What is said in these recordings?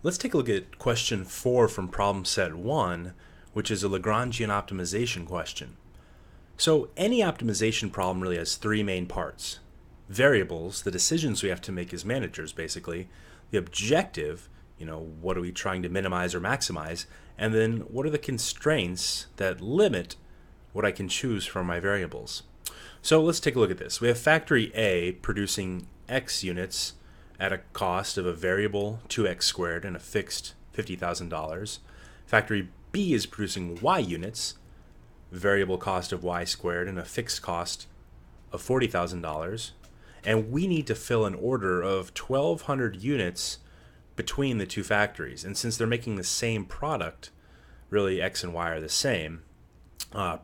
Let's take a look at question 4 from problem set 1, which is a Langrangean optimization question. So any optimization problem really has three main parts. Variables, the decisions we have to make as managers basically, the objective, what are we trying to minimize or maximize, and then what are the constraints that limit what I can choose from my variables. So let's take a look at this. We have factory A producing X units at a cost of a variable 2x squared and a fixed $50,000. Factory B is producing Y units, variable cost of y squared and a fixed cost of $40,000. And we need to fill an order of 1,200 units between the two factories. And since they're making the same product, really X and Y are the same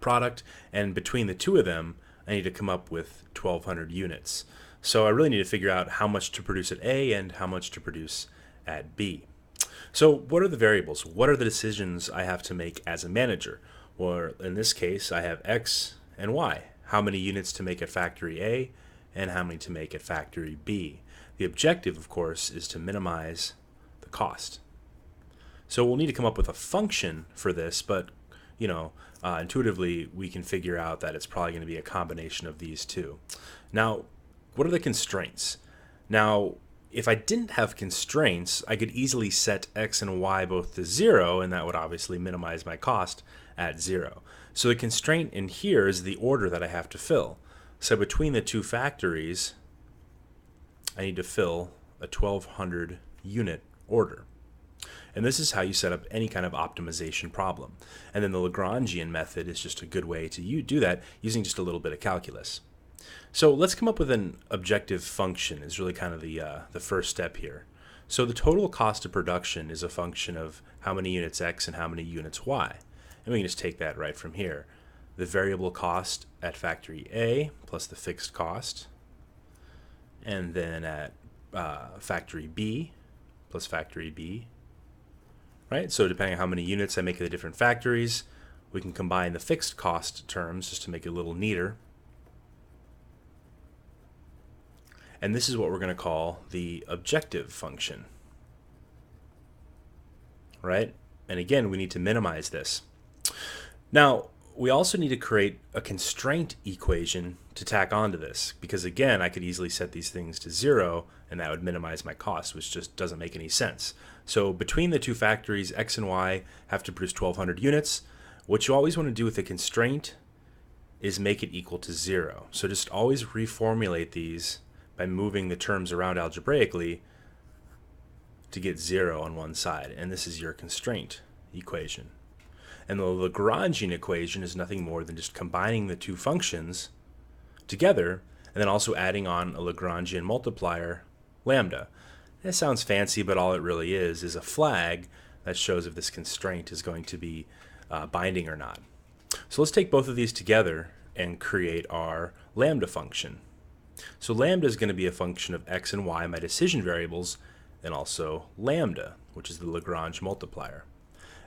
product, and between the two of them, I need to come up with 1,200 units. So I really need to figure out how much to produce at A and how much to produce at B. So what are the variables? What are the decisions I have to make as a manager? Well, in this case, I have X and Y. How many units to make at factory A and how many to make at factory B. The objective, of course, is to minimize the cost. So we'll need to come up with a function for this, but intuitively we can figure out that it's probably going to be a combination of these two. Now, what are the constraints? Now, if I didn't have constraints, I could easily set X and Y both to 0, and that would obviously minimize my cost at 0. So the constraint in here is the order that I have to fill. So between the two factories, I need to fill a 1,200 unit order. And this is how you set up any kind of optimization problem. And then the Langrangean method is just a good way to do that using just a little bit of calculus. So let's come up with an objective function is really kind of the first step here. So the total cost of production is a function of how many units X and how many units Y. And we can just take that right from here. The variable cost at factory A plus the fixed cost, and then at factory B plus factory B. Right? So depending on how many units I make at the different factories, we can combine the fixed cost terms just to make it a little neater. And this is what we're going to call the objective function. Right? And again, we need to minimize this. Now, we also need to create a constraint equation to tack onto this, because again, I could easily set these things to 0, and that would minimize my cost, which just doesn't make any sense. So between the two factories, X and Y have to produce 1,200 units. What you always want to do with a constraint is make it equal to 0. So just always reformulate these by moving the terms around algebraically to get 0 on one side. And this is your constraint equation. And the Langrangean equation is nothing more than just combining the two functions together and then also adding on a Langrangean multiplier, lambda. It sounds fancy, but all it really is a flag that shows if this constraint is going to be binding or not. So let's take both of these together and create our lambda function. So lambda is going to be a function of X and Y, my decision variables, and also lambda, which is the Lagrange multiplier.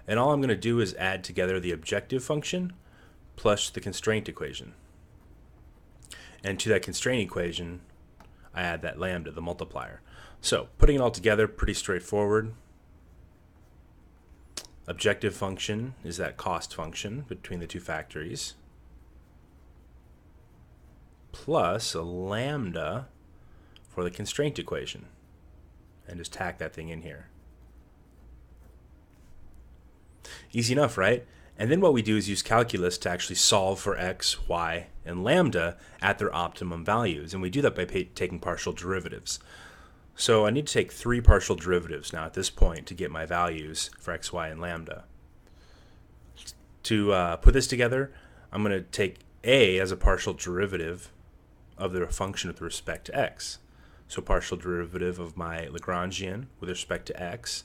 And all I'm going to do is add together the objective function plus the constraint equation. And to that constraint equation, I add that lambda, the multiplier. So putting it all together, pretty straightforward. Objective function is that cost function between the two factories, plus a lambda for the constraint equation. And just tack that thing in here. Easy enough, right? And then what we do is use calculus to actually solve for X, Y, and lambda at their optimum values. And we do that by taking partial derivatives. So I need to take 3 partial derivatives now at this point to get my values for X, Y, and lambda. To put this together, I'm going to take A as a partial derivative of the function with respect to X. So partial derivative of my Langrangean with respect to X.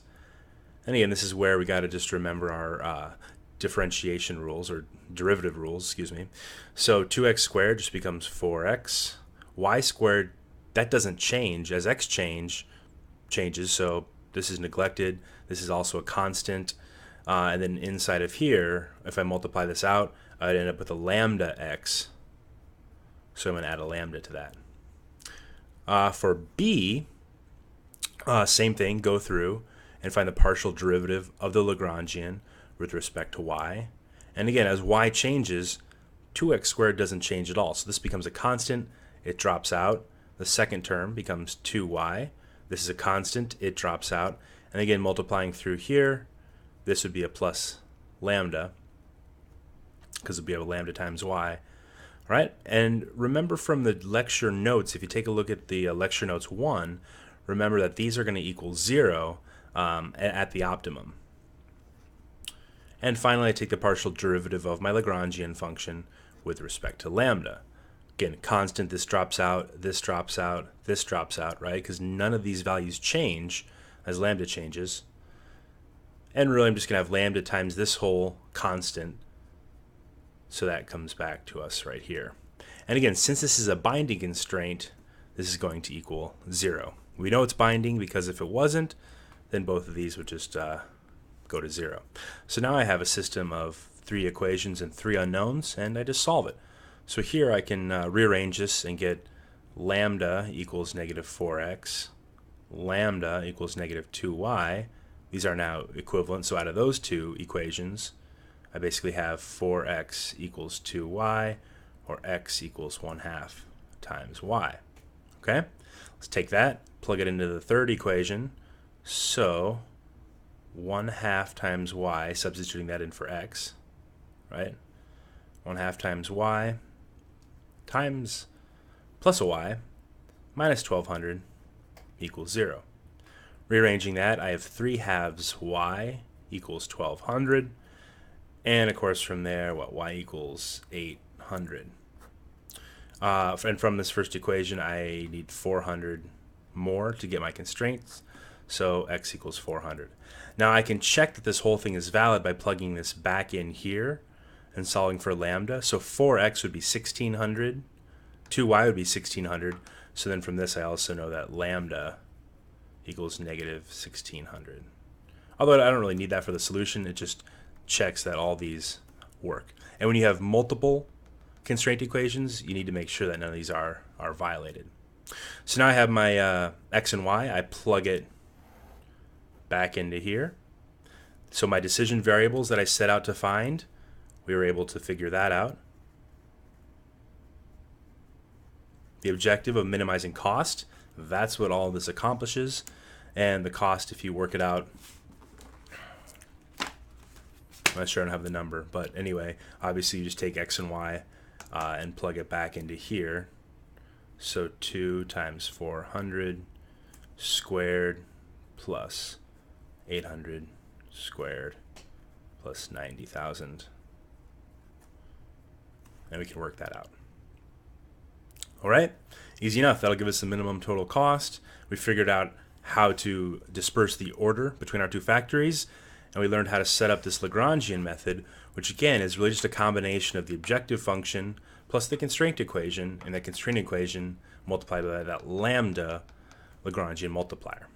And again, this is where we got to just remember our differentiation rules, or derivative rules, excuse me. So 2x squared just becomes 4x. Y squared, that doesn't change as x changes, so this is neglected. This is also a constant. And then inside of here, if I multiply this out, I'd end up with a lambda x. So I'm going to add a lambda to that. For b, same thing, go through and find the partial derivative of the Lagrangian with respect to y. And again, as y changes, 2x squared doesn't change at all. So this becomes a constant, it drops out. The second term becomes 2y. This is a constant, it drops out. And again, multiplying through here, this would be a plus lambda, because it would be a lambda times y. All right, and remember from the lecture notes, if you take a look at the lecture notes 1, remember that these are going to equal 0 at the optimum. And finally, I take the partial derivative of my Lagrangian function with respect to lambda. Again, constant, this drops out, this drops out, this drops out, right? Because none of these values change as lambda changes. And really, I'm just going to have lambda times this whole constant. So that comes back to us right here. And again, since this is a binding constraint, this is going to equal 0. We know it's binding because if it wasn't, then both of these would just go to 0. So now I have a system of 3 equations and 3 unknowns, and I just solve it. So here I can rearrange this and get lambda equals negative 4x, lambda equals negative 2y. These are now equivalent, so out of those two equations, I basically have 4x equals 2y, or x equals 1/2 times y. Okay, let's take that, plug it into the third equation. So 1/2 times y, substituting that in for x, right? 1/2 times y times plus a y minus 1200 equals 0. Rearranging that, I have 3/2 y equals 1200. And of course from there, y equals 800. And from this first equation, I need 400 more to get my constraints. So x equals 400. Now I can check that this whole thing is valid by plugging this back in here and solving for lambda. So 4x would be 1600. 2y would be 1600. So then from this, I also know that lambda equals negative 1600. Although I don't really need that for the solution, it just checks that all these work. And when you have multiple constraint equations, you need to make sure that none of these are violated. So now I have my x and y. I plug it back into here. So my decision variables that I set out to find, we were able to figure that out. The objective of minimizing cost, that's what all this accomplishes. And the cost, if you work it out, I'm not sure I don't have the number, but anyway, obviously you just take x and y and plug it back into here. So 2 times 400 squared plus 800 squared plus 90,000. And we can work that out. All right, easy enough. That'll give us the minimum total cost. We figured out how to disperse the order between our two factories, and we learned how to set up this Lagrangian method, which again is really just a combination of the objective function plus the constraint equation, and that constraint equation multiplied by that lambda Lagrangian multiplier.